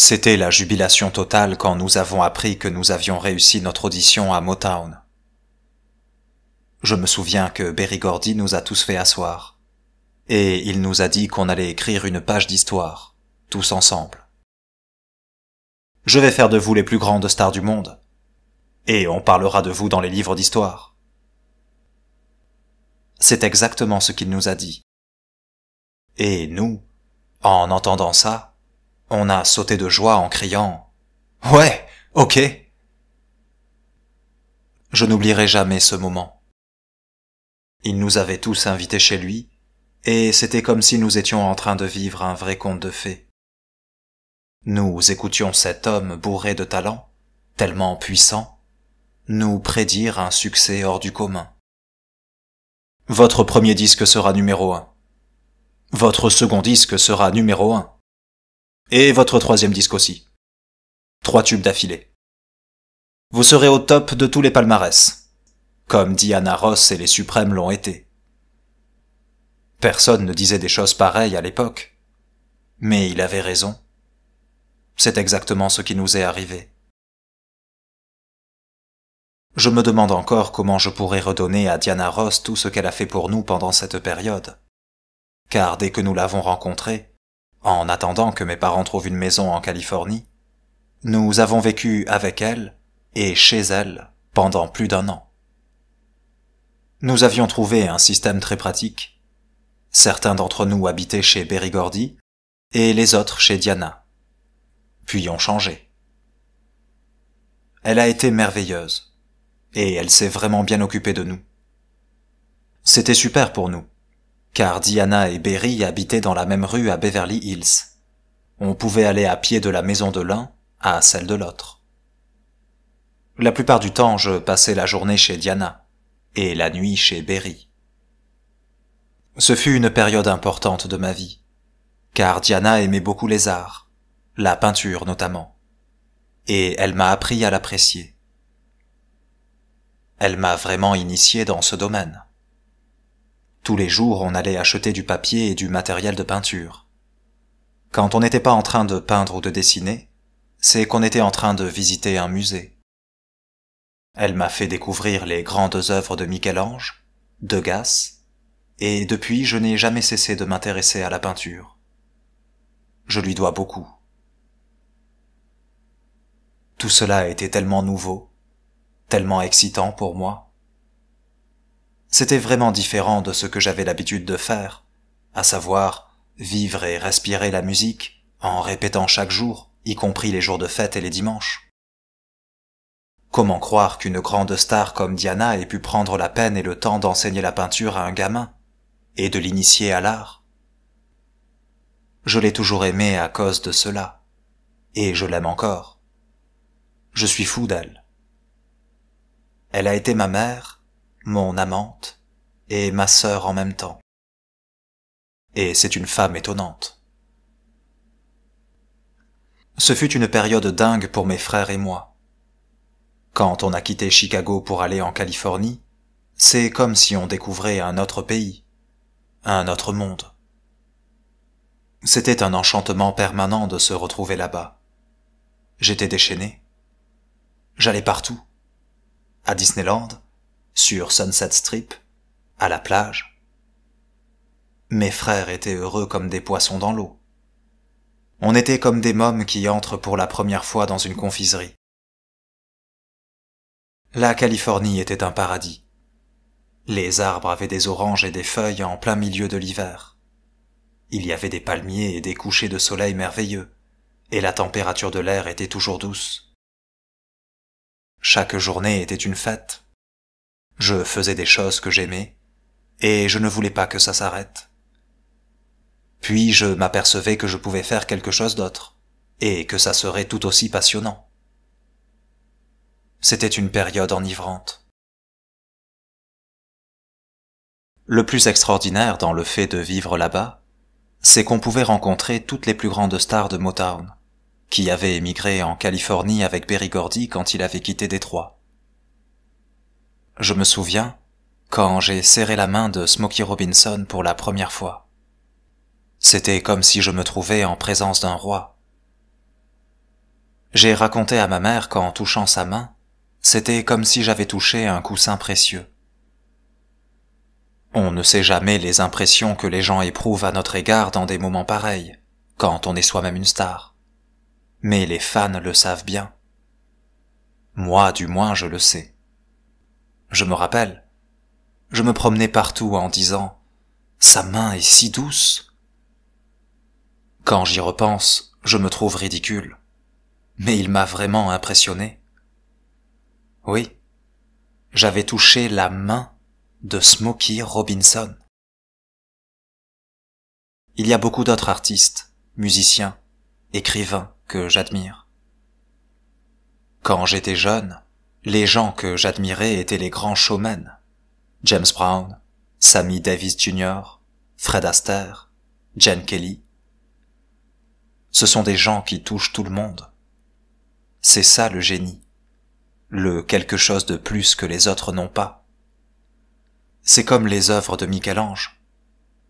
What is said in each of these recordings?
C'était la jubilation totale quand nous avons appris que nous avions réussi notre audition à Motown. Je me souviens que Berry Gordy nous a tous fait asseoir, et il nous a dit qu'on allait écrire une page d'histoire, tous ensemble. Je vais faire de vous les plus grandes stars du monde, et on parlera de vous dans les livres d'histoire. C'est exactement ce qu'il nous a dit. Et nous, en entendant ça, on a sauté de joie en criant « Ouais, ok !» Je n'oublierai jamais ce moment. Il nous avait tous invités chez lui, et c'était comme si nous étions en train de vivre un vrai conte de fées. Nous écoutions cet homme bourré de talent, tellement puissant, nous prédire un succès hors du commun. Votre premier disque sera numéro 1. Votre second disque sera numéro 1. Et votre troisième disque aussi. 3 tubes d'affilée. Vous serez au top de tous les palmarès, comme Diana Ross et les Suprêmes l'ont été. Personne ne disait des choses pareilles à l'époque. Mais il avait raison. C'est exactement ce qui nous est arrivé. Je me demande encore comment je pourrais redonner à Diana Ross tout ce qu'elle a fait pour nous pendant cette période. Car dès que nous l'avons rencontrée, en attendant que mes parents trouvent une maison en Californie, nous avons vécu avec elle et chez elle pendant plus d'1 an. Nous avions trouvé un système très pratique. Certains d'entre nous habitaient chez Berry Gordy et les autres chez Diana. Puis ont changé. Elle a été merveilleuse. Et elle s'est vraiment bien occupée de nous. C'était super pour nous, car Diana et Berry habitaient dans la même rue à Beverly Hills. On pouvait aller à pied de la maison de l'un à celle de l'autre. La plupart du temps, je passais la journée chez Diana, et la nuit chez Berry. Ce fut une période importante de ma vie, car Diana aimait beaucoup les arts, la peinture notamment, et elle m'a appris à l'apprécier. Elle m'a vraiment initié dans ce domaine. Tous les jours, on allait acheter du papier et du matériel de peinture. Quand on n'était pas en train de peindre ou de dessiner, c'est qu'on était en train de visiter un musée. Elle m'a fait découvrir les grandes œuvres de Michel-Ange, Degas, et depuis, je n'ai jamais cessé de m'intéresser à la peinture. Je lui dois beaucoup. Tout cela était tellement nouveau, tellement excitant pour moi. C'était vraiment différent de ce que j'avais l'habitude de faire, à savoir vivre et respirer la musique en répétant chaque jour, y compris les jours de fête et les dimanches. Comment croire qu'une grande star comme Diana ait pu prendre la peine et le temps d'enseigner la peinture à un gamin et de l'initier à l'art? Je l'ai toujours aimée à cause de cela, et je l'aime encore. Je suis fou d'elle. Elle a été ma mère, mon amante, et ma sœur en même temps. Et c'est une femme étonnante. Ce fut une période dingue pour mes frères et moi. Quand on a quitté Chicago pour aller en Californie, c'est comme si on découvrait un autre pays, un autre monde. C'était un enchantement permanent de se retrouver là-bas. J'étais déchaîné. J'allais partout. À Disneyland, sur Sunset Strip, à la plage. Mes frères étaient heureux comme des poissons dans l'eau. On était comme des mômes qui entrent pour la première fois dans une confiserie. La Californie était un paradis. Les arbres avaient des oranges et des feuilles en plein milieu de l'hiver. Il y avait des palmiers et des couchers de soleil merveilleux, et la température de l'air était toujours douce. Chaque journée était une fête. Je faisais des choses que j'aimais, et je ne voulais pas que ça s'arrête. Puis je m'apercevais que je pouvais faire quelque chose d'autre, et que ça serait tout aussi passionnant. C'était une période enivrante. Le plus extraordinaire dans le fait de vivre là-bas, c'est qu'on pouvait rencontrer toutes les plus grandes stars de Motown, qui avait émigré en Californie avec Berry Gordy quand il avait quitté Détroit. Je me souviens, quand j'ai serré la main de Smokey Robinson pour la première fois. C'était comme si je me trouvais en présence d'un roi. J'ai raconté à ma mère qu'en touchant sa main, c'était comme si j'avais touché un coussin précieux. On ne sait jamais les impressions que les gens éprouvent à notre égard dans des moments pareils, quand on est soi-même une star. Mais les fans le savent bien. Moi, du moins, je le sais. Je me rappelle, je me promenais partout en disant « Sa main est si douce !» Quand j'y repense, je me trouve ridicule. Mais il m'a vraiment impressionné. Oui, j'avais touché la main de Smokey Robinson. Il y a beaucoup d'autres artistes, musiciens, écrivains que j'admire. Quand j'étais jeune, les gens que j'admirais étaient les grands showmen. James Brown, Sammy Davis Jr., Fred Astaire, Gene Kelly. Ce sont des gens qui touchent tout le monde. C'est ça le génie. Le quelque chose de plus que les autres n'ont pas. C'est comme les œuvres de Michel-Ange.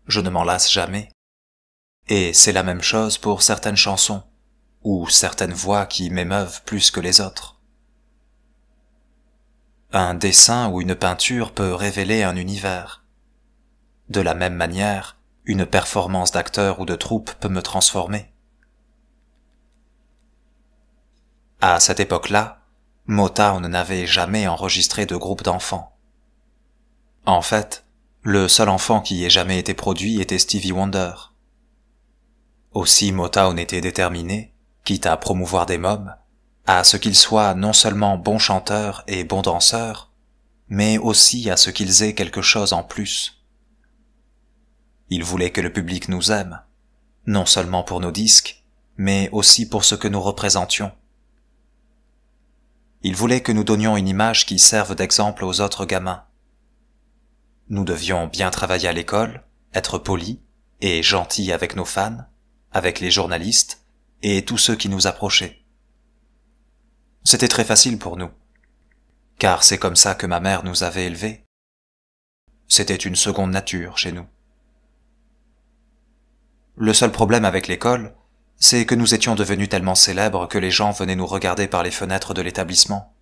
Je ne m'en lasse jamais. Et c'est la même chose pour certaines chansons, ou certaines voix qui m'émeuvent plus que les autres. Un dessin ou une peinture peut révéler un univers. De la même manière, une performance d'acteur ou de troupe peut me transformer. À cette époque-là, Motown n'avait jamais enregistré de groupe d'enfants. En fait, le seul enfant qui ait jamais été produit était Stevie Wonder. Aussi Motown était déterminé, quitte à promouvoir des mômes, à ce qu'ils soient non seulement bons chanteurs et bons danseurs, mais aussi à ce qu'ils aient quelque chose en plus. Ils voulaient que le public nous aime, non seulement pour nos disques, mais aussi pour ce que nous représentions. Ils voulaient que nous donnions une image qui serve d'exemple aux autres gamins. Nous devions bien travailler à l'école, être polis et gentils avec nos fans, avec les journalistes et tous ceux qui nous approchaient. C'était très facile pour nous, car c'est comme ça que ma mère nous avait élevés. C'était une seconde nature chez nous. Le seul problème avec l'école, c'est que nous étions devenus tellement célèbres que les gens venaient nous regarder par les fenêtres de l'établissement,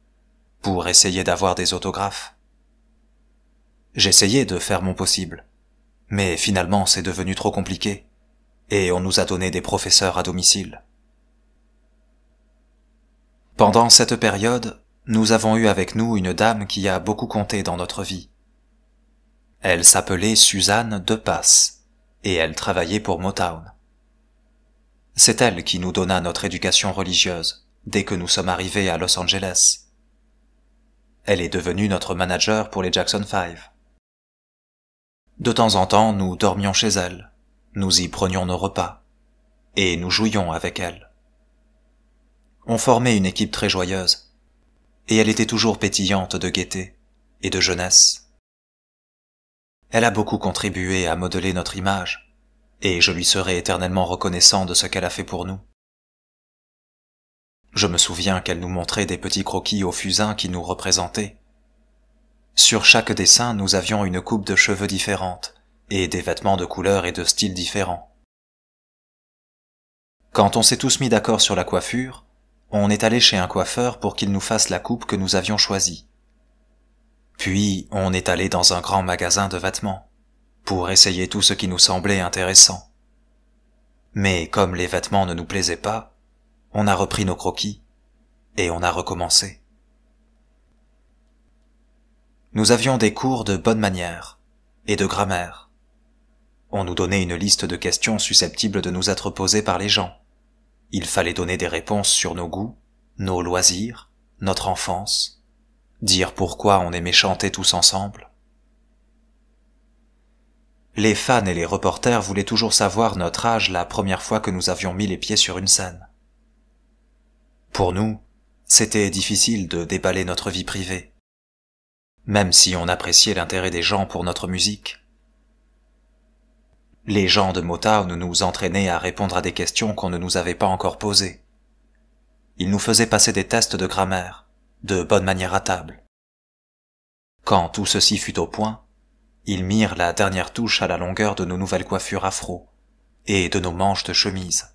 pour essayer d'avoir des autographes. J'essayais de faire mon possible, mais finalement c'est devenu trop compliqué, et on nous a donné des professeurs à domicile. Pendant cette période, nous avons eu avec nous une dame qui a beaucoup compté dans notre vie. Elle s'appelait Suzanne Depasse, et elle travaillait pour Motown. C'est elle qui nous donna notre éducation religieuse, dès que nous sommes arrivés à Los Angeles. Elle est devenue notre manager pour les Jackson 5. De temps en temps, nous dormions chez elle, nous y prenions nos repas, et nous jouions avec elle. On formait une équipe très joyeuse, et elle était toujours pétillante de gaieté et de jeunesse. Elle a beaucoup contribué à modeler notre image, et je lui serai éternellement reconnaissant de ce qu'elle a fait pour nous. Je me souviens qu'elle nous montrait des petits croquis au fusain qui nous représentaient. Sur chaque dessin, nous avions une coupe de cheveux différente, et des vêtements de couleurs et de styles différents. Quand on s'est tous mis d'accord sur la coiffure, on est allé chez un coiffeur pour qu'il nous fasse la coupe que nous avions choisie. Puis, on est allé dans un grand magasin de vêtements, pour essayer tout ce qui nous semblait intéressant. Mais comme les vêtements ne nous plaisaient pas, on a repris nos croquis, et on a recommencé. Nous avions des cours de bonne manière, et de grammaire. On nous donnait une liste de questions susceptibles de nous être posées par les gens. Il fallait donner des réponses sur nos goûts, nos loisirs, notre enfance, dire pourquoi on aimait chanter tous ensemble. Les fans et les reporters voulaient toujours savoir notre âge la première fois que nous avions mis les pieds sur une scène. Pour nous, c'était difficile de déballer notre vie privée, même si on appréciait l'intérêt des gens pour notre musique. Les gens de Motown nous entraînaient à répondre à des questions qu'on ne nous avait pas encore posées. Ils nous faisaient passer des tests de grammaire, de bonne manière à table. Quand tout ceci fut au point, ils mirent la dernière touche à la longueur de nos nouvelles coiffures afro et de nos manches de chemise.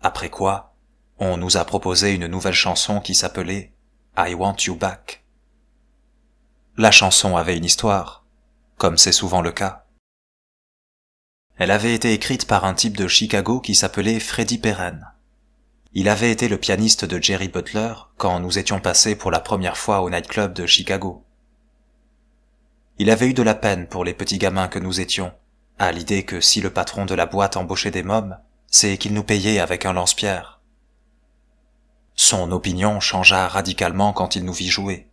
Après quoi, on nous a proposé une nouvelle chanson qui s'appelait I Want You Back. La chanson avait une histoire, comme c'est souvent le cas. Elle avait été écrite par un type de Chicago qui s'appelait Freddie Perren. Il avait été le pianiste de Jerry Butler quand nous étions passés pour la première fois au nightclub de Chicago. Il avait eu de la peine pour les petits gamins que nous étions, à l'idée que si le patron de la boîte embauchait des mômes, c'est qu'il nous payait avec un lance-pierre. Son opinion changea radicalement quand il nous vit jouer.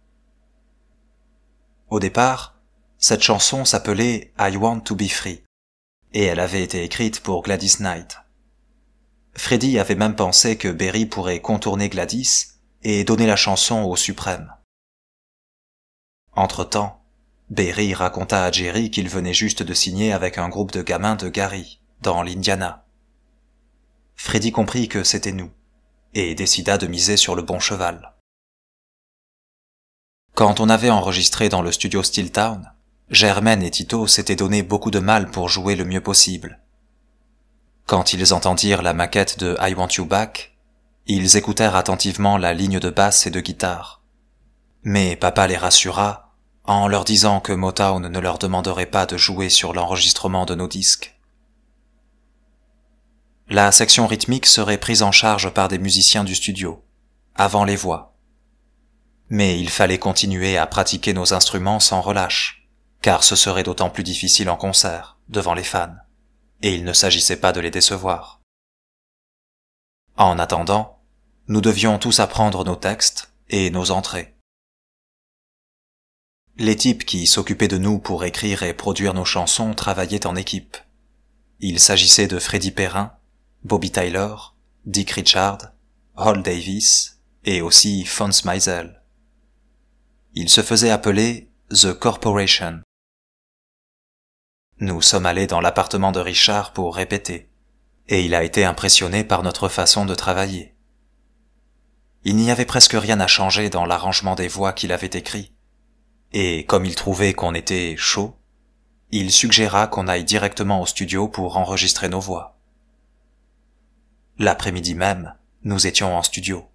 Au départ, cette chanson s'appelait I Want to Be Free, et elle avait été écrite pour Gladys Knight. Freddie avait même pensé que Berry pourrait contourner Gladys et donner la chanson au suprême. Entre-temps, Berry raconta à Jerry qu'il venait juste de signer avec un groupe de gamins de Gary, dans l'Indiana. Freddie comprit que c'était nous, et décida de miser sur le bon cheval. Quand on avait enregistré dans le studio Steeltown, Germaine et Tito s'étaient donné beaucoup de mal pour jouer le mieux possible. Quand ils entendirent la maquette de I Want You Back, ils écoutèrent attentivement la ligne de basse et de guitare. Mais papa les rassura en leur disant que Motown ne leur demanderait pas de jouer sur l'enregistrement de nos disques. La section rythmique serait prise en charge par des musiciens du studio, avant les voix. Mais il fallait continuer à pratiquer nos instruments sans relâche, car ce serait d'autant plus difficile en concert, devant les fans, et il ne s'agissait pas de les décevoir. En attendant, nous devions tous apprendre nos textes et nos entrées. Les types qui s'occupaient de nous pour écrire et produire nos chansons travaillaient en équipe. Il s'agissait de Freddie Perren, Bobby Tyler, Dick Richard, Hal Davis et aussi Phonse Meisel. Ils se faisaient appeler The Corporation. Nous sommes allés dans l'appartement de Richard pour répéter, et il a été impressionné par notre façon de travailler. Il n'y avait presque rien à changer dans l'arrangement des voix qu'il avait écrit, et comme il trouvait qu'on était chaud, il suggéra qu'on aille directement au studio pour enregistrer nos voix. L'après-midi même, nous étions en studio.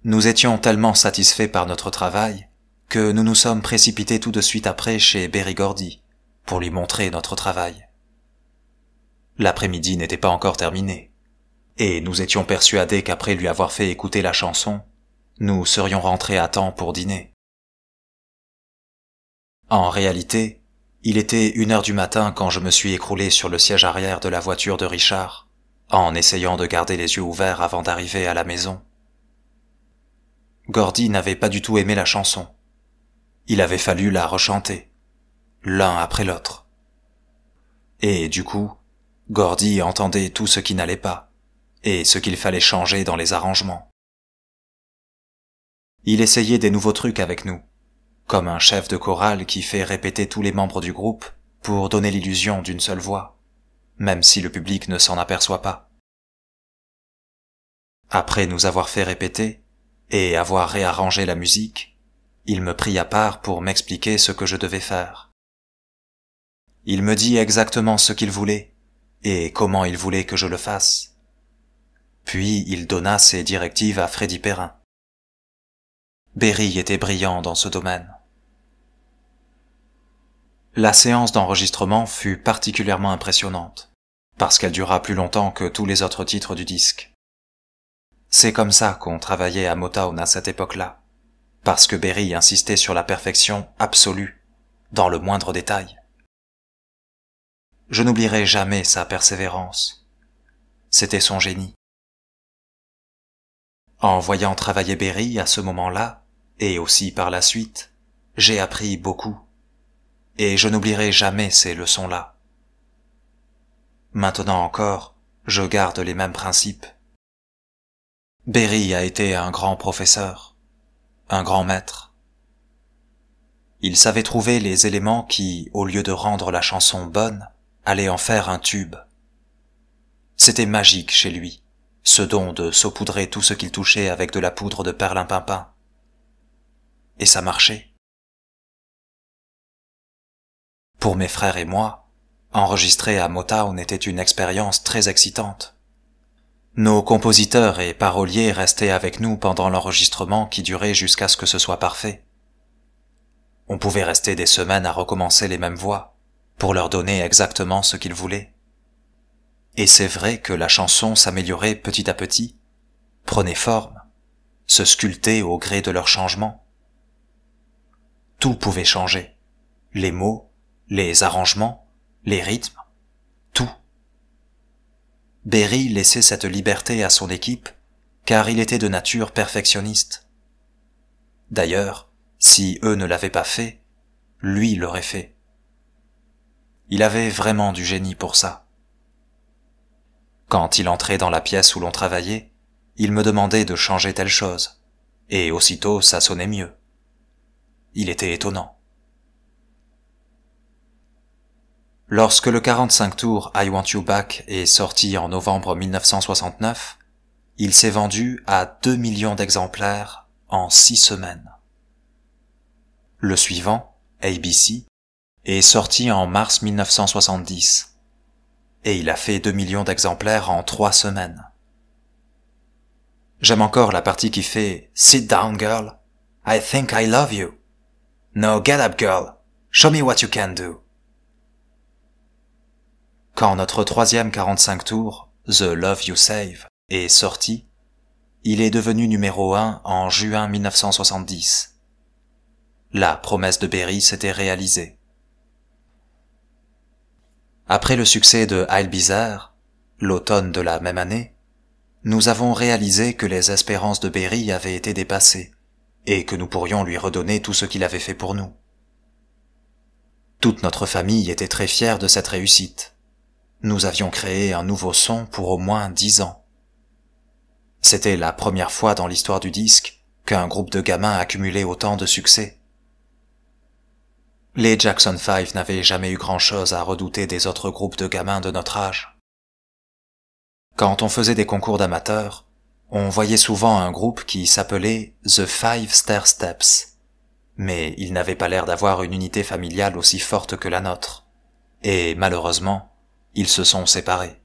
Nous étions tellement satisfaits par notre travail que nous nous sommes précipités tout de suite après chez Berry Gordy pour lui montrer notre travail. L'après-midi n'était pas encore terminé, et nous étions persuadés qu'après lui avoir fait écouter la chanson, nous serions rentrés à temps pour dîner. En réalité, il était 1h du matin quand je me suis écroulé sur le siège arrière de la voiture de Richard, en essayant de garder les yeux ouverts avant d'arriver à la maison. Gordy n'avait pas du tout aimé la chanson. Il avait fallu la rechanter, l'un après l'autre. Et du coup, Gordy entendait tout ce qui n'allait pas, et ce qu'il fallait changer dans les arrangements. Il essayait des nouveaux trucs avec nous, comme un chef de chorale qui fait répéter tous les membres du groupe pour donner l'illusion d'une seule voix, même si le public ne s'en aperçoit pas. Après nous avoir fait répéter et avoir réarrangé la musique, il me prit à part pour m'expliquer ce que je devais faire. Il me dit exactement ce qu'il voulait et comment il voulait que je le fasse. Puis il donna ses directives à Freddie Perren. Berry était brillant dans ce domaine. La séance d'enregistrement fut particulièrement impressionnante, parce qu'elle dura plus longtemps que tous les autres titres du disque. C'est comme ça qu'on travaillait à Motown à cette époque-là, parce que Berry insistait sur la perfection absolue, dans le moindre détail. Je n'oublierai jamais sa persévérance. C'était son génie. En voyant travailler Berry à ce moment-là, et aussi par la suite, j'ai appris beaucoup. Et je n'oublierai jamais ces leçons-là. Maintenant encore, je garde les mêmes principes. Berry a été un grand professeur, un grand maître. Il savait trouver les éléments qui, au lieu de rendre la chanson bonne, allaient en faire un tube. C'était magique chez lui, ce don de saupoudrer tout ce qu'il touchait avec de la poudre de perlimpinpin. Et ça marchait. Pour mes frères et moi, enregistrer à Motown était une expérience très excitante. Nos compositeurs et paroliers restaient avec nous pendant l'enregistrement qui durait jusqu'à ce que ce soit parfait. On pouvait rester des semaines à recommencer les mêmes voix, pour leur donner exactement ce qu'ils voulaient. Et c'est vrai que la chanson s'améliorait petit à petit, prenait forme, se sculptait au gré de leur changement. Tout pouvait changer. Les mots, les arrangements, les rythmes, tout. Berry laissait cette liberté à son équipe, car il était de nature perfectionniste. D'ailleurs, si eux ne l'avaient pas fait, lui l'aurait fait. Il avait vraiment du génie pour ça. Quand il entrait dans la pièce où l'on travaillait, il me demandait de changer telle chose, et aussitôt ça sonnait mieux. Il était étonnant. Lorsque le 45 tours I Want You Back est sorti en novembre 1969, il s'est vendu à 2 millions d'exemplaires en 6 semaines. Le suivant, ABC, est sorti en mars 1970, et il a fait 2 millions d'exemplaires en 3 semaines. J'aime encore la partie qui fait « Sit down, girl. I think I love you. No, get up, girl. Show me what you can do. » Quand notre troisième 45 tours, The Love You Save, est sorti, il est devenu numéro 1 en juin 1970. La promesse de Berry s'était réalisée. Après le succès de I'll Be There, l'automne de la même année, nous avons réalisé que les espérances de Berry avaient été dépassées et que nous pourrions lui redonner tout ce qu'il avait fait pour nous. Toute notre famille était très fière de cette réussite. Nous avions créé un nouveau son pour au moins 10 ans. C'était la première fois dans l'histoire du disque qu'un groupe de gamins accumulait autant de succès. Les Jackson 5 n'avaient jamais eu grand-chose à redouter des autres groupes de gamins de notre âge. Quand on faisait des concours d'amateurs, on voyait souvent un groupe qui s'appelait The Five Stair Steps, mais ils n'avaient pas l'air d'avoir une unité familiale aussi forte que la nôtre, et malheureusement, ils se sont séparés.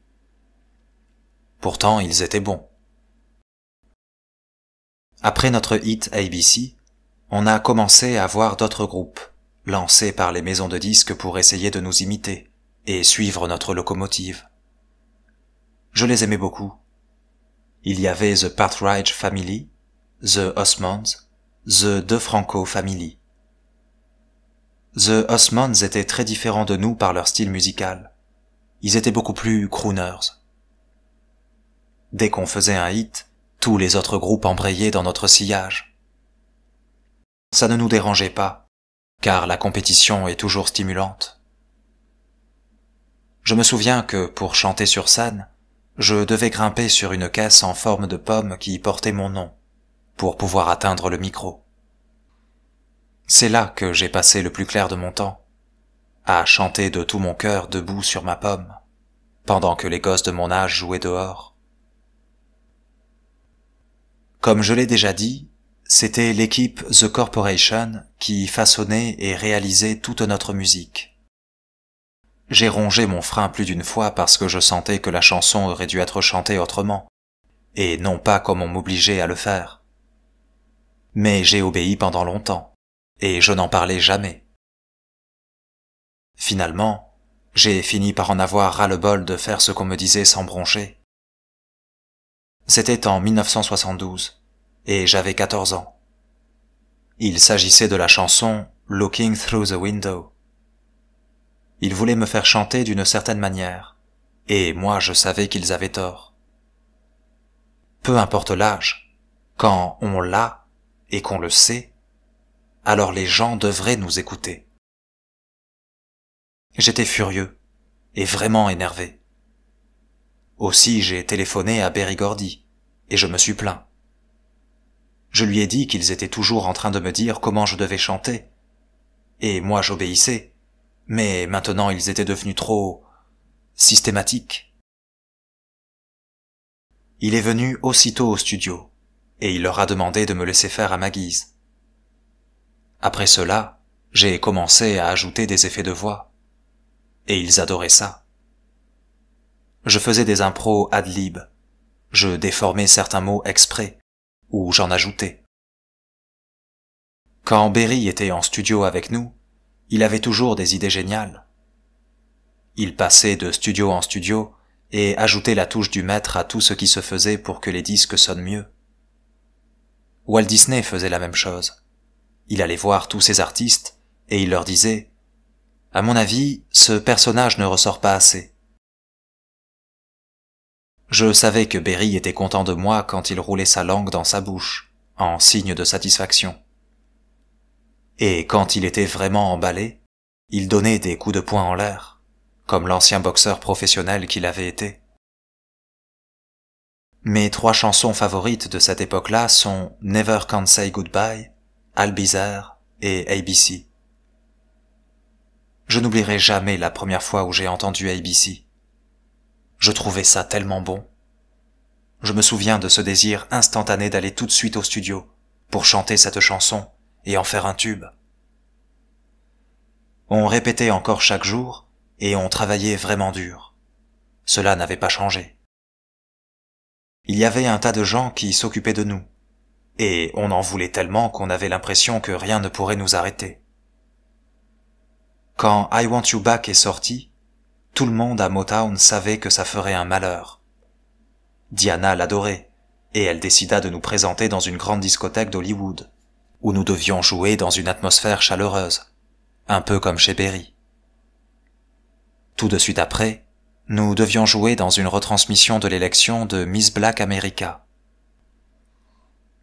Pourtant, ils étaient bons. Après notre hit ABC, on a commencé à voir d'autres groupes, lancés par les maisons de disques pour essayer de nous imiter et suivre notre locomotive. Je les aimais beaucoup. Il y avait The Partridge Family, The Osmonds, The DeFranco Family. The Osmonds étaient très différents de nous par leur style musical. Ils étaient beaucoup plus crooners. Dès qu'on faisait un hit, tous les autres groupes embrayaient dans notre sillage. Ça ne nous dérangeait pas, car la compétition est toujours stimulante. Je me souviens que, pour chanter sur scène, je devais grimper sur une caisse en forme de pomme qui portait mon nom, pour pouvoir atteindre le micro. C'est là que j'ai passé le plus clair de mon temps, à chanter de tout mon cœur debout sur ma pomme, pendant que les gosses de mon âge jouaient dehors. Comme je l'ai déjà dit, c'était l'équipe The Corporation qui façonnait et réalisait toute notre musique. J'ai rongé mon frein plus d'une fois parce que je sentais que la chanson aurait dû être chantée autrement, et non pas comme on m'obligeait à le faire. Mais j'ai obéi pendant longtemps, et je n'en parlais jamais. Finalement, j'ai fini par en avoir ras-le-bol de faire ce qu'on me disait sans broncher. C'était en 1972, et j'avais 14 ans. Il s'agissait de la chanson « Looking Through the Window ». Ils voulaient me faire chanter d'une certaine manière, et moi je savais qu'ils avaient tort. Peu importe l'âge, quand on l'a et qu'on le sait, alors les gens devraient nous écouter. J'étais furieux, et vraiment énervé. Aussi j'ai téléphoné à Berry Gordy, et je me suis plaint. Je lui ai dit qu'ils étaient toujours en train de me dire comment je devais chanter. Et moi j'obéissais, mais maintenant ils étaient devenus trop systématiques. Il est venu aussitôt au studio, et il leur a demandé de me laisser faire à ma guise. Après cela, j'ai commencé à ajouter des effets de voix, et ils adoraient ça. Je faisais des impros ad lib, Je déformais certains mots exprès, ou j'en ajoutais. Quand Berry était en studio avec nous, il avait toujours des idées géniales. Il passait de studio en studio et ajoutait la touche du maître à tout ce qui se faisait pour que les disques sonnent mieux. Walt Disney faisait la même chose. Il allait voir tous ses artistes et il leur disait « À mon avis, ce personnage ne ressort pas assez. » Je savais que Berry était content de moi quand il roulait sa langue dans sa bouche, en signe de satisfaction. Et quand il était vraiment emballé, il donnait des coups de poing en l'air, comme l'ancien boxeur professionnel qu'il avait été. Mes 3 chansons favorites de cette époque-là sont Never Can Say Goodbye, I'll Be There et ABC. Je n'oublierai jamais la première fois où j'ai entendu ABC. Je trouvais ça tellement bon. Je me souviens de ce désir instantané d'aller tout de suite au studio pour chanter cette chanson et en faire un tube. On répétait encore chaque jour et on travaillait vraiment dur. Cela n'avait pas changé. Il y avait un tas de gens qui s'occupaient de nous, et on en voulait tellement qu'on avait l'impression que rien ne pourrait nous arrêter. Quand I Want You Back est sorti, tout le monde à Motown savait que ça ferait un malheur. Diana l'adorait, et elle décida de nous présenter dans une grande discothèque d'Hollywood, où nous devions jouer dans une atmosphère chaleureuse, un peu comme chez Berry. Tout de suite après, nous devions jouer dans une retransmission de l'élection de Miss Black America.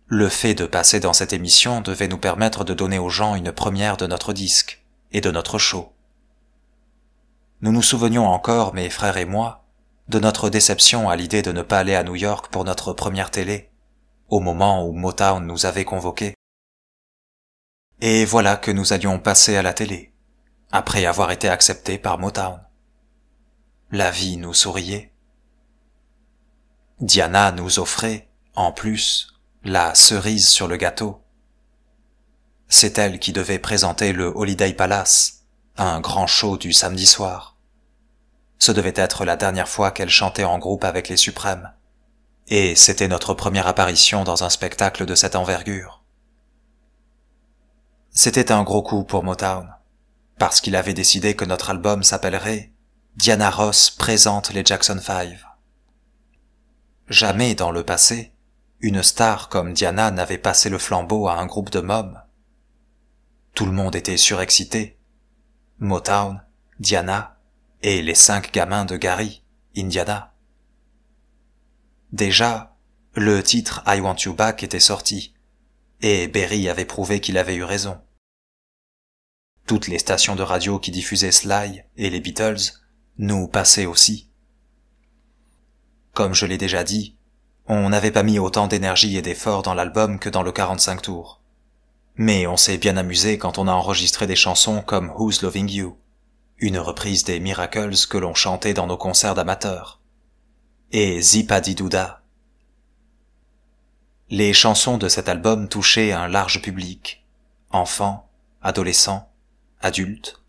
Le fait de passer dans cette émission devait nous permettre de donner aux gens une première de notre disque et de notre show. Nous nous souvenions encore, mes frères et moi, de notre déception à l'idée de ne pas aller à New York pour notre première télé, au moment où Motown nous avait convoqués. Et voilà que nous allions passer à la télé, après avoir été acceptés par Motown. La vie nous souriait. Diana nous offrait, en plus, la cerise sur le gâteau. C'est elle qui devait présenter le Holiday Palace, un grand show du samedi soir. Ce devait être la dernière fois qu'elle chantait en groupe avec les Suprêmes, et c'était notre première apparition dans un spectacle de cette envergure. C'était un gros coup pour Motown, parce qu'il avait décidé que notre album s'appellerait Diana Ross présente les Jackson 5. Jamais dans le passé, une star comme Diana n'avait passé le flambeau à un groupe de mômes. Tout le monde était surexcité. Motown, Diana et les 5 gamins de Gary, Indiana. Déjà, le titre I Want You Back était sorti, et Berry avait prouvé qu'il avait eu raison. Toutes les stations de radio qui diffusaient Sly et les Beatles nous passaient aussi. Comme je l'ai déjà dit, on n'avait pas mis autant d'énergie et d'efforts dans l'album que dans le 45 tours. Mais on s'est bien amusé quand on a enregistré des chansons comme Who's Loving You, une reprise des Miracles que l'on chantait dans nos concerts d'amateurs, et Zip-a-di-doo-dah. Les chansons de cet album touchaient un large public, enfants, adolescents, adultes,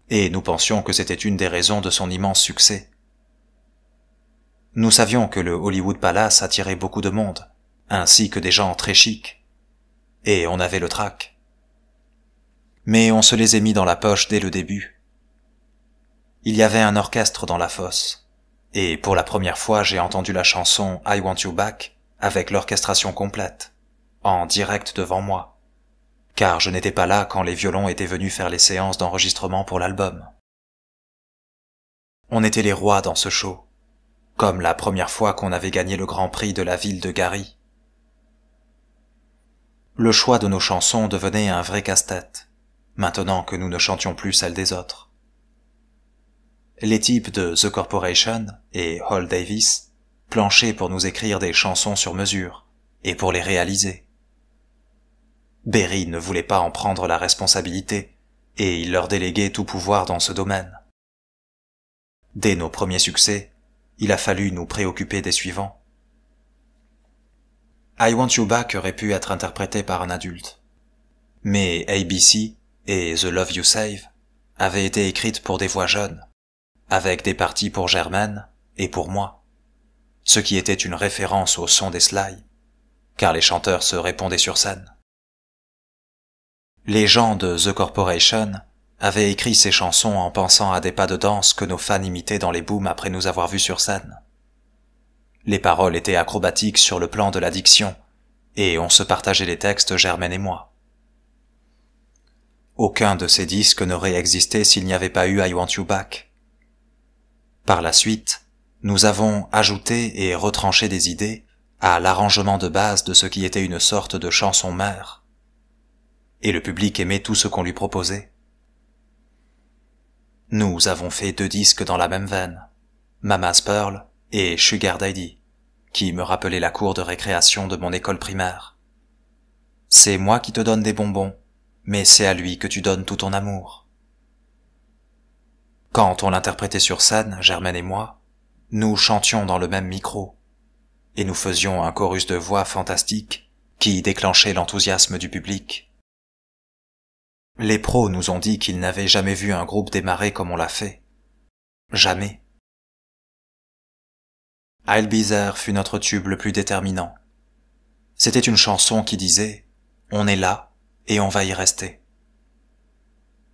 et nous pensions que c'était une des raisons de son immense succès. Nous savions que le Hollywood Palace attirait beaucoup de monde, ainsi que des gens très chics, et on avait le trac. Mais on se les a mis dans la poche dès le début. Il y avait un orchestre dans la fosse, et pour la première fois j'ai entendu la chanson I Want You Back avec l'orchestration complète, en direct devant moi, car je n'étais pas là quand les violons étaient venus faire les séances d'enregistrement pour l'album. On était les rois dans ce show, comme la première fois qu'on avait gagné le Grand Prix de la ville de Gary. Le choix de nos chansons devenait un vrai casse-tête, maintenant que nous ne chantions plus celles des autres. Les types de The Corporation et Hall Davis planchaient pour nous écrire des chansons sur mesure et pour les réaliser. Berry ne voulait pas en prendre la responsabilité et il leur déléguait tout pouvoir dans ce domaine. Dès nos premiers succès, il a fallu nous préoccuper des suivants. I Want You Back aurait pu être interprété par un adulte. Mais ABC et The Love You Save avaient été écrites pour des voix jeunes, avec des parties pour Germaine et pour moi. ce qui était une référence au son des Sly, car les chanteurs se répondaient sur scène. Les gens de The Corporation avaient écrit ces chansons en pensant à des pas de danse que nos fans imitaient dans les booms après nous avoir vus sur scène. Les paroles étaient acrobatiques sur le plan de la diction, et on se partageait les textes, Germaine et moi. Aucun de ces disques n'aurait existé s'il n'y avait pas eu I Want You Back. Par la suite, nous avons ajouté et retranché des idées à l'arrangement de base de ce qui était une sorte de chanson mère. Et le public aimait tout ce qu'on lui proposait. Nous avons fait 2 disques dans la même veine, Mama's Pearl et Sugar Daddy, qui me rappelaient la cour de récréation de mon école primaire. C'est moi qui te donne des bonbons, mais c'est à lui que tu donnes tout ton amour. Quand on l'interprétait sur scène, Germaine et moi, nous chantions dans le même micro, et nous faisions un chorus de voix fantastique qui déclenchait l'enthousiasme du public. Les pros nous ont dit qu'ils n'avaient jamais vu un groupe démarrer comme on l'a fait. Jamais. I'll Be There fut notre tube le plus déterminant. C'était une chanson qui disait « On est là et on va y rester ».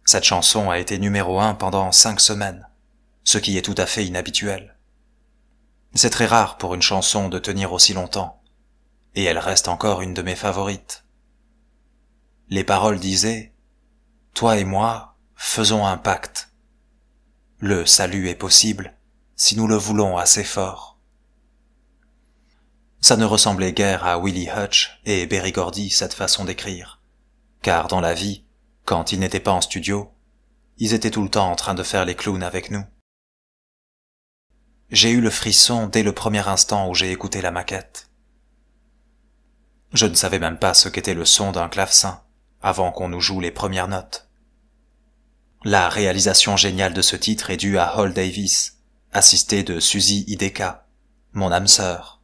Cette chanson a été numéro 1 pendant 5 semaines, ce qui est tout à fait inhabituel. C'est très rare pour une chanson de tenir aussi longtemps, et elle reste encore une de mes favorites. Les paroles disaient « Toi et moi, faisons un pacte. Le salut est possible si nous le voulons assez fort. » Ça ne ressemblait guère à Willie Hutch et Berry Gordy, cette façon d'écrire, car dans la vie, quand ils n'étaient pas en studio, ils étaient tout le temps en train de faire les clowns avec nous. J'ai eu le frisson dès le premier instant où j'ai écouté la maquette. Je ne savais même pas ce qu'était le son d'un clavecin avant qu'on nous joue les premières notes. La réalisation géniale de ce titre est due à Hall Davis, assisté de Suzy Hideka, mon âme sœur,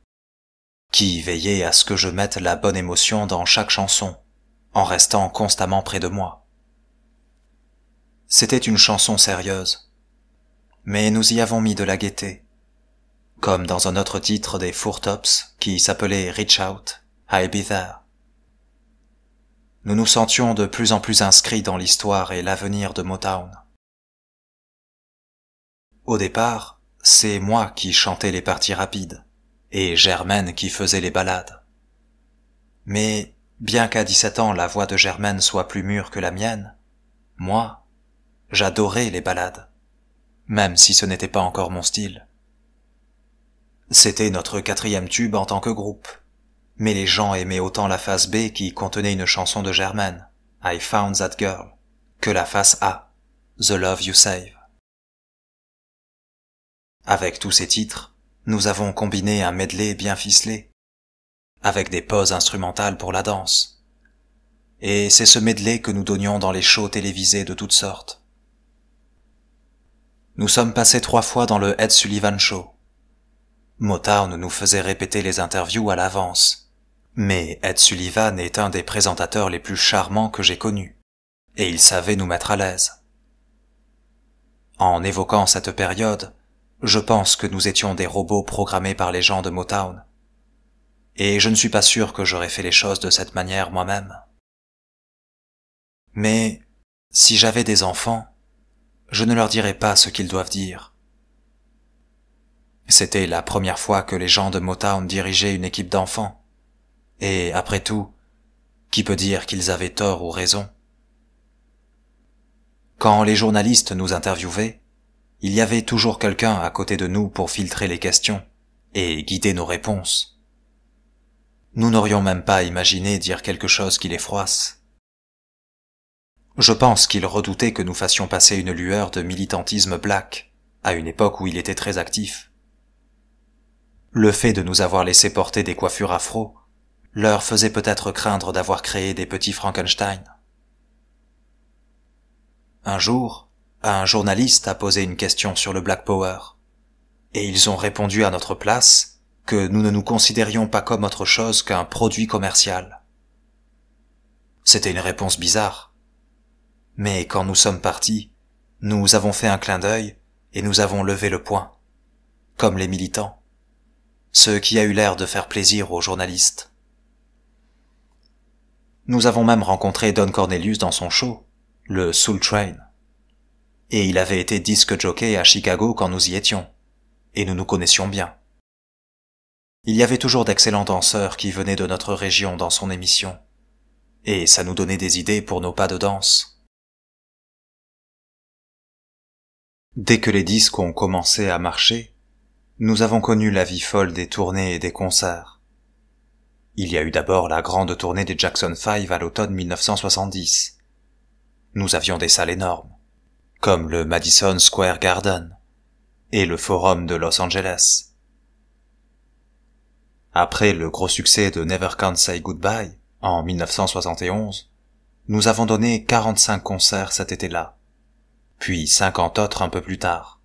qui veillait à ce que je mette la bonne émotion dans chaque chanson, en restant constamment près de moi. C'était une chanson sérieuse, mais nous y avons mis de la gaieté, comme dans un autre titre des Four Tops qui s'appelait Reach Out, I'll Be There. Nous nous sentions de plus en plus inscrits dans l'histoire et l'avenir de Motown. Au départ, c'est moi qui chantais les parties rapides, et Germaine qui faisait les ballades. Mais, bien qu'à 17 ans la voix de Germaine soit plus mûre que la mienne, moi, j'adorais les ballades, même si ce n'était pas encore mon style. C'était notre 4e tube en tant que groupe, mais les gens aimaient autant la face B qui contenait une chanson de Germaine, I Found That Girl, que la face A, The Love You Save. Avec tous ces titres, nous avons combiné un medley bien ficelé, avec des pauses instrumentales pour la danse. Et c'est ce medley que nous donnions dans les shows télévisés de toutes sortes. Nous sommes passés 3 fois dans le Ed Sullivan Show. Motown nous faisait répéter les interviews à l'avance, mais Ed Sullivan est un des présentateurs les plus charmants que j'ai connus, et il savait nous mettre à l'aise. En évoquant cette période, je pense que nous étions des robots programmés par les gens de Motown, et je ne suis pas sûr que j'aurais fait les choses de cette manière moi-même. Mais, si j'avais des enfants, je ne leur dirais pas ce qu'ils doivent dire. C'était la première fois que les gens de Motown dirigeaient une équipe d'enfants, et après tout, qui peut dire qu'ils avaient tort ou raison? Quand les journalistes nous interviewaient, il y avait toujours quelqu'un à côté de nous pour filtrer les questions et guider nos réponses. Nous n'aurions même pas imaginé dire quelque chose qui les froisse. Je pense qu'ils redoutaient que nous fassions passer une lueur de militantisme black, à une époque où il était très actif. Le fait de nous avoir laissé porter des coiffures afro leur faisait peut-être craindre d'avoir créé des petits Frankenstein. Un jour, un journaliste a posé une question sur le Black Power, et ils ont répondu à notre place que nous ne nous considérions pas comme autre chose qu'un produit commercial. C'était une réponse bizarre. Mais quand nous sommes partis, nous avons fait un clin d'œil et nous avons levé le poing, comme les militants. ce qui a eu l'air de faire plaisir aux journalistes. Nous avons même rencontré Don Cornelius dans son show, le Soul Train. Et il avait été disc jockey à Chicago quand nous y étions, et nous nous connaissions bien. Il y avait toujours d'excellents danseurs qui venaient de notre région dans son émission, et ça nous donnait des idées pour nos pas de danse. Dès que les disques ont commencé à marcher, nous avons connu la vie folle des tournées et des concerts. Il y a eu d'abord la grande tournée des Jackson 5 à l'automne 1970. Nous avions des salles énormes, comme le Madison Square Garden et le Forum de Los Angeles. Après le gros succès de Never Can Say Goodbye en 1971, nous avons donné 45 concerts cet été-là, puis 50 autres un peu plus tard.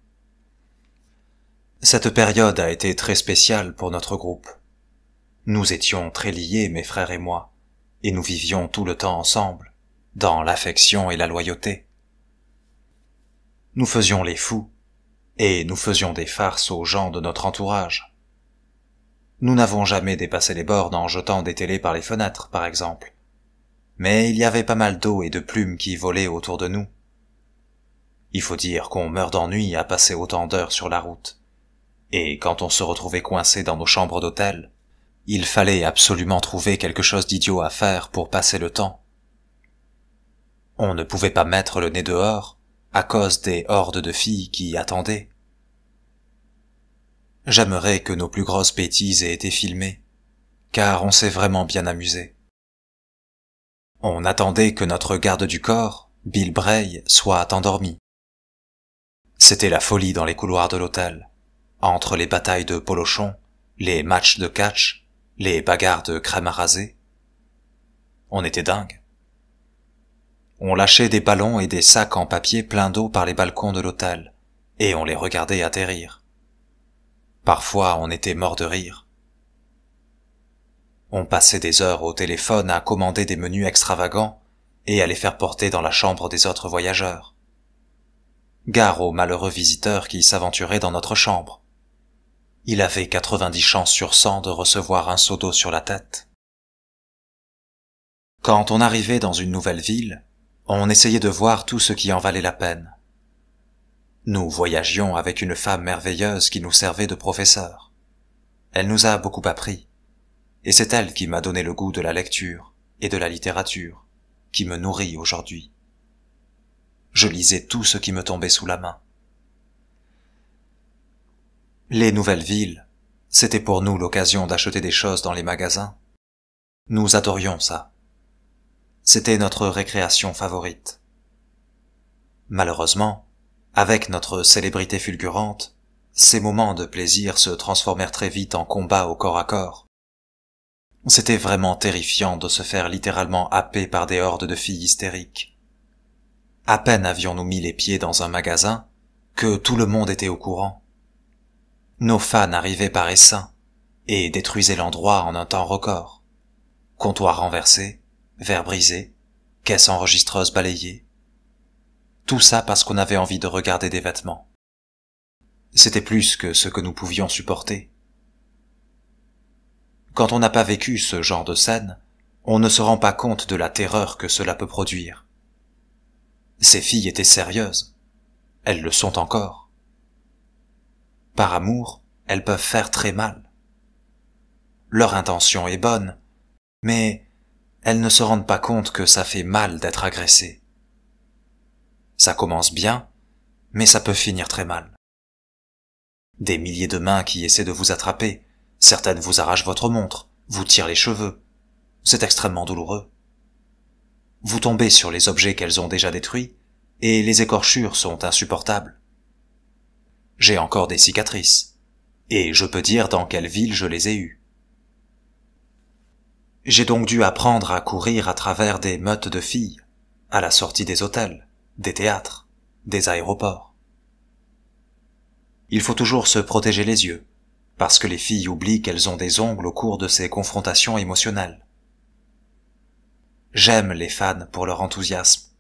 Cette période a été très spéciale pour notre groupe. Nous étions très liés, mes frères et moi, et nous vivions tout le temps ensemble, dans l'affection et la loyauté. Nous faisions les fous, et nous faisions des farces aux gens de notre entourage. Nous n'avons jamais dépassé les bornes en jetant des télés par les fenêtres, par exemple. Mais il y avait pas mal d'eau et de plumes qui volaient autour de nous. Il faut dire qu'on meurt d'ennui à passer autant d'heures sur la route. Et quand on se retrouvait coincé dans nos chambres d'hôtel, il fallait absolument trouver quelque chose d'idiot à faire pour passer le temps. On ne pouvait pas mettre le nez dehors à cause des hordes de filles qui y attendaient. J'aimerais que nos plus grosses bêtises aient été filmées, car on s'est vraiment bien amusé. On attendait que notre garde du corps, Bill Bray, soit endormi. C'était la folie dans les couloirs de l'hôtel, entre les batailles de polochon, les matchs de catch, les bagarres de crème à raser. On était dingues. On lâchait des ballons et des sacs en papier pleins d'eau par les balcons de l'hôtel, et on les regardait atterrir. Parfois, on était mort de rire. On passait des heures au téléphone à commander des menus extravagants et à les faire porter dans la chambre des autres voyageurs. Gare aux malheureux visiteurs qui s'aventuraient dans notre chambre. Il avait 90 chances sur 100 de recevoir un seau d'eau sur la tête. Quand on arrivait dans une nouvelle ville, on essayait de voir tout ce qui en valait la peine. Nous voyagions avec une femme merveilleuse qui nous servait de professeur. Elle nous a beaucoup appris, et c'est elle qui m'a donné le goût de la lecture et de la littérature, qui me nourrit aujourd'hui. Je lisais tout ce qui me tombait sous la main. Les nouvelles villes, c'était pour nous l'occasion d'acheter des choses dans les magasins. Nous adorions ça. C'était notre récréation favorite. Malheureusement, avec notre célébrité fulgurante, ces moments de plaisir se transformèrent très vite en combats au corps à corps. C'était vraiment terrifiant de se faire littéralement happer par des hordes de filles hystériques. À peine avions-nous mis les pieds dans un magasin que tout le monde était au courant. Nos fans arrivaient par essaims et détruisaient l'endroit en un temps record. Comptoirs renversés, verres brisés, caisses enregistreuses balayées. Tout ça parce qu'on avait envie de regarder des vêtements. C'était plus que ce que nous pouvions supporter. Quand on n'a pas vécu ce genre de scène, on ne se rend pas compte de la terreur que cela peut produire. Ces filles étaient sérieuses. Elles le sont encore. Par amour, elles peuvent faire très mal. Leur intention est bonne, mais elles ne se rendent pas compte que ça fait mal d'être agressées. Ça commence bien, mais ça peut finir très mal. Des milliers de mains qui essaient de vous attraper, certaines vous arrachent votre montre, vous tirent les cheveux. C'est extrêmement douloureux. Vous tombez sur les objets qu'elles ont déjà détruits, et les écorchures sont insupportables. J'ai encore des cicatrices, et je peux dire dans quelle ville je les ai eues. J'ai donc dû apprendre à courir à travers des meutes de filles, à la sortie des hôtels, des théâtres, des aéroports. Il faut toujours se protéger les yeux, parce que les filles oublient qu'elles ont des ongles au cours de ces confrontations émotionnelles. J'aime les fans pour leur enthousiasme,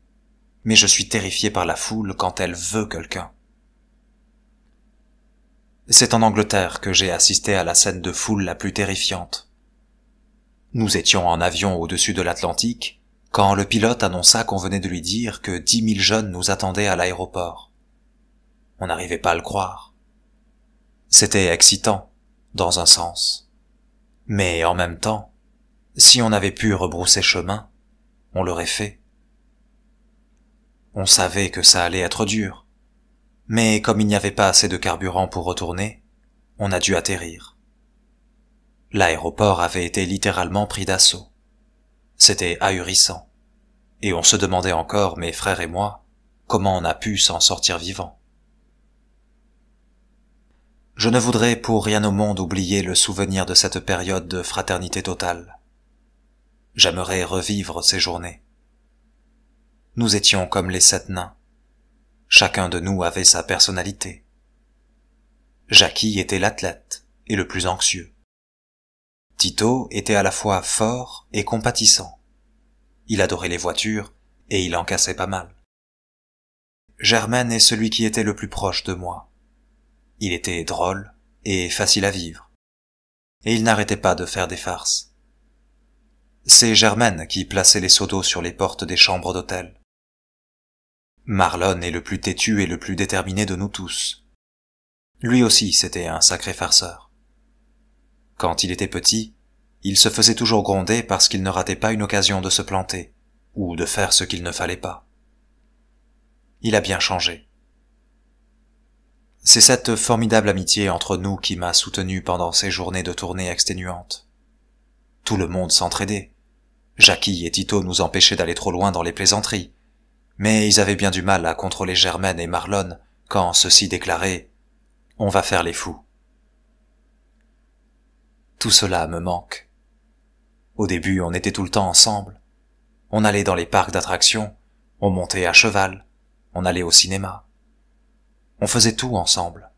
mais je suis terrifié par la foule quand elle veut quelqu'un. C'est en Angleterre que j'ai assisté à la scène de foule la plus terrifiante. Nous étions en avion au-dessus de l'Atlantique, quand le pilote annonça qu'on venait de lui dire que 10 000 jeunes nous attendaient à l'aéroport. On n'arrivait pas à le croire. C'était excitant, dans un sens. Mais en même temps, si on avait pu rebrousser chemin, on l'aurait fait. On savait que ça allait être dur, mais comme il n'y avait pas assez de carburant pour retourner, on a dû atterrir. L'aéroport avait été littéralement pris d'assaut. C'était ahurissant, et on se demandait encore, mes frères et moi, comment on a pu s'en sortir vivant. Je ne voudrais pour rien au monde oublier le souvenir de cette période de fraternité totale. J'aimerais revivre ces journées. Nous étions comme les 7 nains. Chacun de nous avait sa personnalité. Jackie était l'athlète et le plus anxieux. Tito était à la fois fort et compatissant. Il adorait les voitures et il en cassait pas mal. Germaine est celui qui était le plus proche de moi. Il était drôle et facile à vivre. Et il n'arrêtait pas de faire des farces. C'est Germaine qui plaçait les seaux d'eau sur les portes des chambres d'hôtel. Marlon est le plus têtu et le plus déterminé de nous tous. Lui aussi, c'était un sacré farceur. Quand il était petit, il se faisait toujours gronder parce qu'il ne ratait pas une occasion de se planter, ou de faire ce qu'il ne fallait pas. Il a bien changé. C'est cette formidable amitié entre nous qui m'a soutenu pendant ces journées de tournée exténuantes. Tout le monde s'entraidait. Jackie et Tito nous empêchaient d'aller trop loin dans les plaisanteries, mais ils avaient bien du mal à contrôler Germaine et Marlon quand ceux-ci déclaraient « On va faire les fous ». Tout cela me manque. Au début, on était tout le temps ensemble. On allait dans les parcs d'attractions, on montait à cheval, on allait au cinéma. On faisait tout ensemble.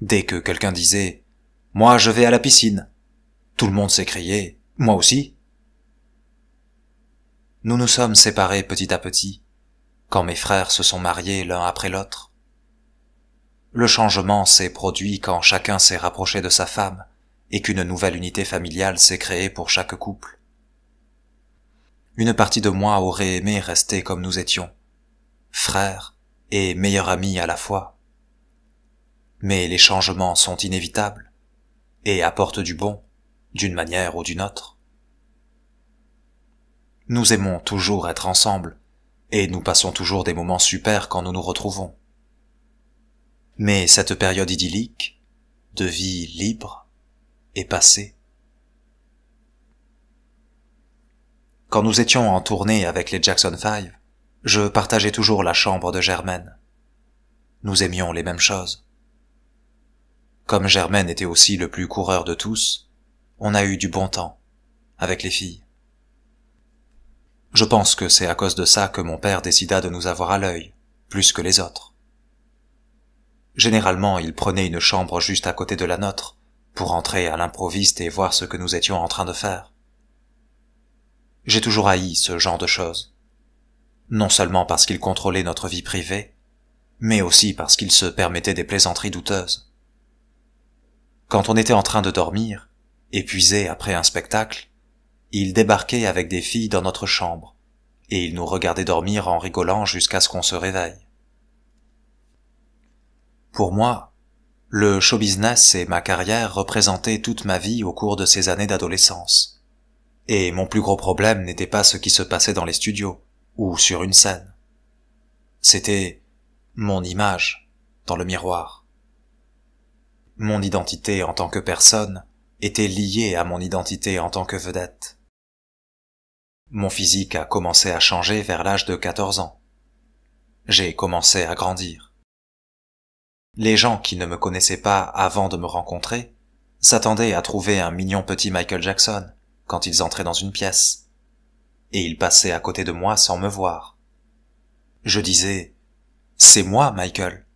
Dès que quelqu'un disait « Moi, je vais à la piscine », tout le monde s'écriait « Moi aussi ». Nous nous sommes séparés petit à petit, quand mes frères se sont mariés l'un après l'autre. Le changement s'est produit quand chacun s'est rapproché de sa femme et qu'une nouvelle unité familiale s'est créée pour chaque couple. Une partie de moi aurait aimé rester comme nous étions, frères et meilleurs amis à la fois. Mais les changements sont inévitables et apportent du bon, d'une manière ou d'une autre. Nous aimons toujours être ensemble et nous passons toujours des moments super quand nous nous retrouvons. Mais cette période idyllique, de vie libre, est passée. Quand nous étions en tournée avec les Jackson 5, je partageais toujours la chambre de Germaine. Nous aimions les mêmes choses. Comme Germaine était aussi le plus coureur de tous, on a eu du bon temps, avec les filles. Je pense que c'est à cause de ça que mon père décida de nous avoir à l'œil, plus que les autres. Généralement, il prenait une chambre juste à côté de la nôtre, pour entrer à l'improviste et voir ce que nous étions en train de faire. J'ai toujours haï ce genre de choses. Non seulement parce qu'il contrôlait notre vie privée, mais aussi parce qu'il se permettait des plaisanteries douteuses. Quand on était en train de dormir, épuisé après un spectacle, il débarquait avec des filles dans notre chambre, et il nous regardait dormir en rigolant jusqu'à ce qu'on se réveille. Pour moi, le show business et ma carrière représentaient toute ma vie au cours de ces années d'adolescence. Et mon plus gros problème n'était pas ce qui se passait dans les studios, ou sur une scène. C'était mon image dans le miroir. Mon identité en tant que personne était liée à mon identité en tant que vedette. Mon physique a commencé à changer vers l'âge de 14 ans. J'ai commencé à grandir. Les gens qui ne me connaissaient pas avant de me rencontrer s'attendaient à trouver un mignon petit Michael Jackson quand ils entraient dans une pièce. Et ils passaient à côté de moi sans me voir. Je disais « C'est moi, Michael ».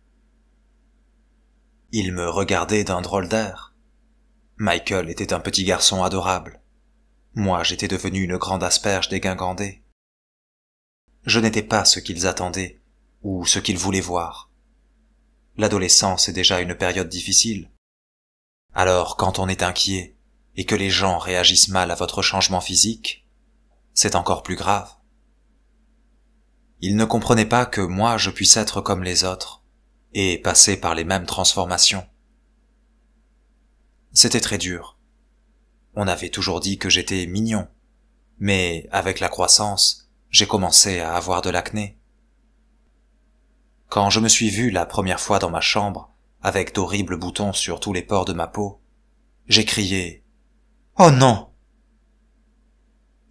Ils me regardaient d'un drôle d'air. Michael était un petit garçon adorable. Moi, j'étais devenu une grande asperge dégingandée. Je n'étais pas ce qu'ils attendaient, ou ce qu'ils voulaient voir. L'adolescence est déjà une période difficile. Alors, quand on est inquiet et que les gens réagissent mal à votre changement physique, c'est encore plus grave. Il ne comprenait pas que moi je puisse être comme les autres et passer par les mêmes transformations. C'était très dur. On avait toujours dit que j'étais mignon, mais avec la croissance, j'ai commencé à avoir de l'acné. Quand je me suis vu la première fois dans ma chambre, avec d'horribles boutons sur tous les pores de ma peau, j'ai crié « Oh non !»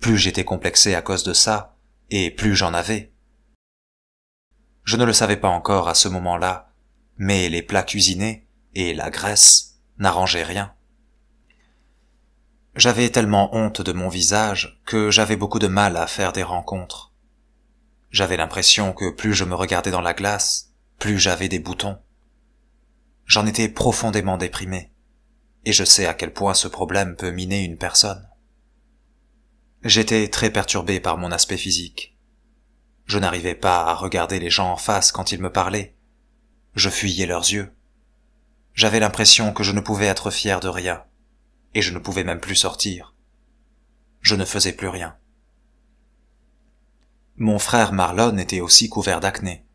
Plus j'étais complexé à cause de ça, et plus j'en avais. Je ne le savais pas encore à ce moment-là, mais les plats cuisinés et la graisse n'arrangeaient rien. J'avais tellement honte de mon visage que j'avais beaucoup de mal à faire des rencontres. J'avais l'impression que plus je me regardais dans la glace, plus j'avais des boutons. J'en étais profondément déprimé, et je sais à quel point ce problème peut miner une personne. J'étais très perturbé par mon aspect physique. Je n'arrivais pas à regarder les gens en face quand ils me parlaient. Je fuyais leurs yeux. J'avais l'impression que je ne pouvais être fier de rien, et je ne pouvais même plus sortir. Je ne faisais plus rien. Mon frère Marlon était aussi couvert d'acné,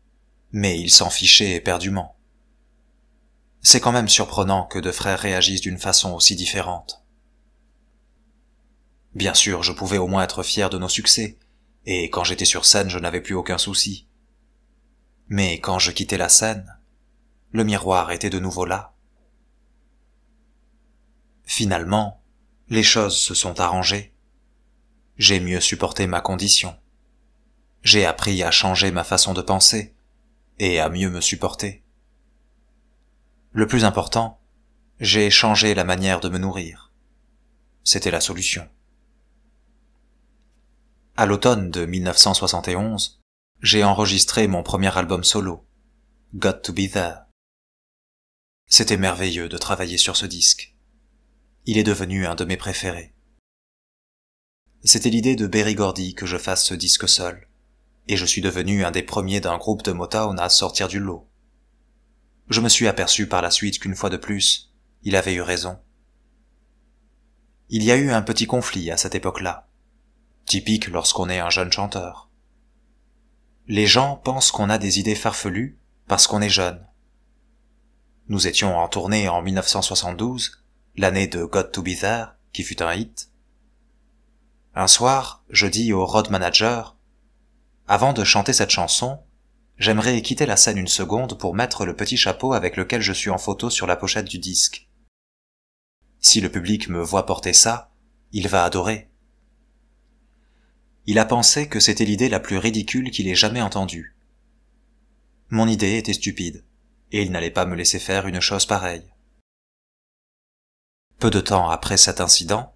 mais il s'en fichait éperdument. C'est quand même surprenant que deux frères réagissent d'une façon aussi différente. Bien sûr, je pouvais au moins être fier de nos succès, et quand j'étais sur scène, je n'avais plus aucun souci. Mais quand je quittais la scène, le miroir était de nouveau là. Finalement, les choses se sont arrangées. J'ai mieux supporté ma condition. J'ai appris à changer ma façon de penser et à mieux me supporter. Le plus important, j'ai changé la manière de me nourrir. C'était la solution. À l'automne de 1971, j'ai enregistré mon premier album solo, Got to Be There. C'était merveilleux de travailler sur ce disque. Il est devenu un de mes préférés. C'était l'idée de Berry Gordy que je fasse ce disque seul, et je suis devenu un des premiers d'un groupe de Motown à sortir du lot. Je me suis aperçu par la suite qu'une fois de plus, il avait eu raison. Il y a eu un petit conflit à cette époque-là, typique lorsqu'on est un jeune chanteur. Les gens pensent qu'on a des idées farfelues parce qu'on est jeune. Nous étions en tournée en 1972, l'année de Got to Be There, qui fut un hit. Un soir, je dis au road manager, « Avant de chanter cette chanson, j'aimerais quitter la scène une seconde pour mettre le petit chapeau avec lequel je suis en photo sur la pochette du disque. Si le public me voit porter ça, il va adorer. » Il a pensé que c'était l'idée la plus ridicule qu'il ait jamais entendue. Mon idée était stupide, et il n'allait pas me laisser faire une chose pareille. Peu de temps après cet incident,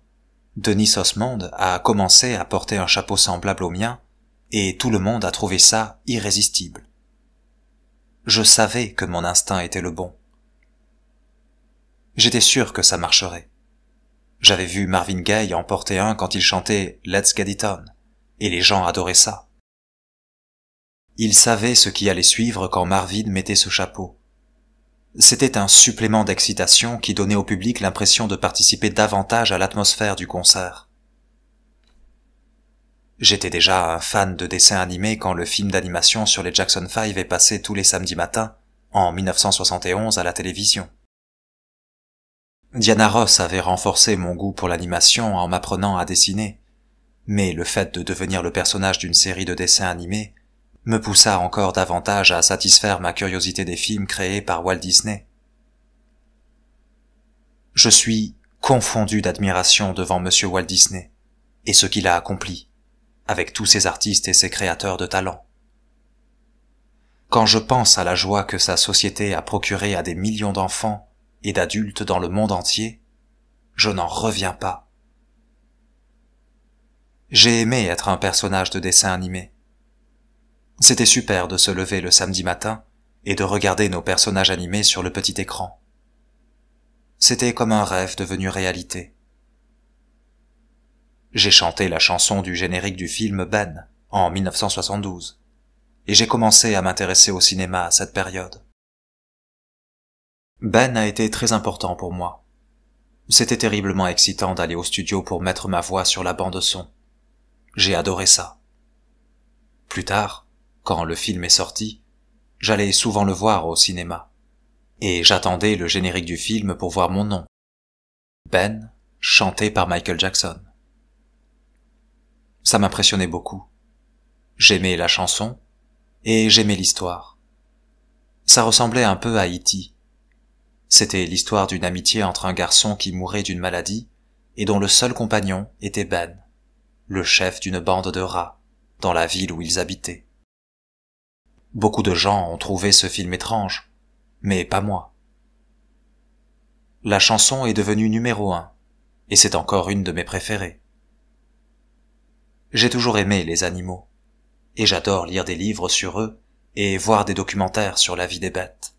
Dennis Osmond a commencé à porter un chapeau semblable au mien, et tout le monde a trouvé ça irrésistible. Je savais que mon instinct était le bon. J'étais sûr que ça marcherait. J'avais vu Marvin Gaye en porter un quand il chantait « Let's Get It On », et les gens adoraient ça. Ils savaient ce qui allait suivre quand Marvin mettait ce chapeau. C'était un supplément d'excitation qui donnait au public l'impression de participer davantage à l'atmosphère du concert. J'étais déjà un fan de dessins animés quand le film d'animation sur les Jackson 5 est passé tous les samedis matins, en 1971 à la télévision. Diana Ross avait renforcé mon goût pour l'animation en m'apprenant à dessiner, mais le fait de devenir le personnage d'une série de dessins animés me poussa encore davantage à satisfaire ma curiosité des films créés par Walt Disney. Je suis confondu d'admiration devant Monsieur Walt Disney et ce qu'il a accompli, avec tous ses artistes et ses créateurs de talent. Quand je pense à la joie que sa société a procurée à des millions d'enfants et d'adultes dans le monde entier, je n'en reviens pas. J'ai aimé être un personnage de dessin animé. C'était super de se lever le samedi matin et de regarder nos personnages animés sur le petit écran. C'était comme un rêve devenu réalité. J'ai chanté la chanson du générique du film Ben en 1972 et j'ai commencé à m'intéresser au cinéma à cette période. Ben a été très important pour moi. C'était terriblement excitant d'aller au studio pour mettre ma voix sur la bande son. J'ai adoré ça. Plus tard, quand le film est sorti, j'allais souvent le voir au cinéma. Et j'attendais le générique du film pour voir mon nom. Ben, chanté par Michael Jackson. Ça m'impressionnait beaucoup. J'aimais la chanson, et j'aimais l'histoire. Ça ressemblait un peu à E.T. C'était l'histoire d'une amitié entre un garçon qui mourait d'une maladie et dont le seul compagnon était Ben, le chef d'une bande de rats, dans la ville où ils habitaient. Beaucoup de gens ont trouvé ce film étrange, mais pas moi. La chanson est devenue numéro 1, et c'est encore une de mes préférées. J'ai toujours aimé les animaux, et j'adore lire des livres sur eux et voir des documentaires sur la vie des bêtes.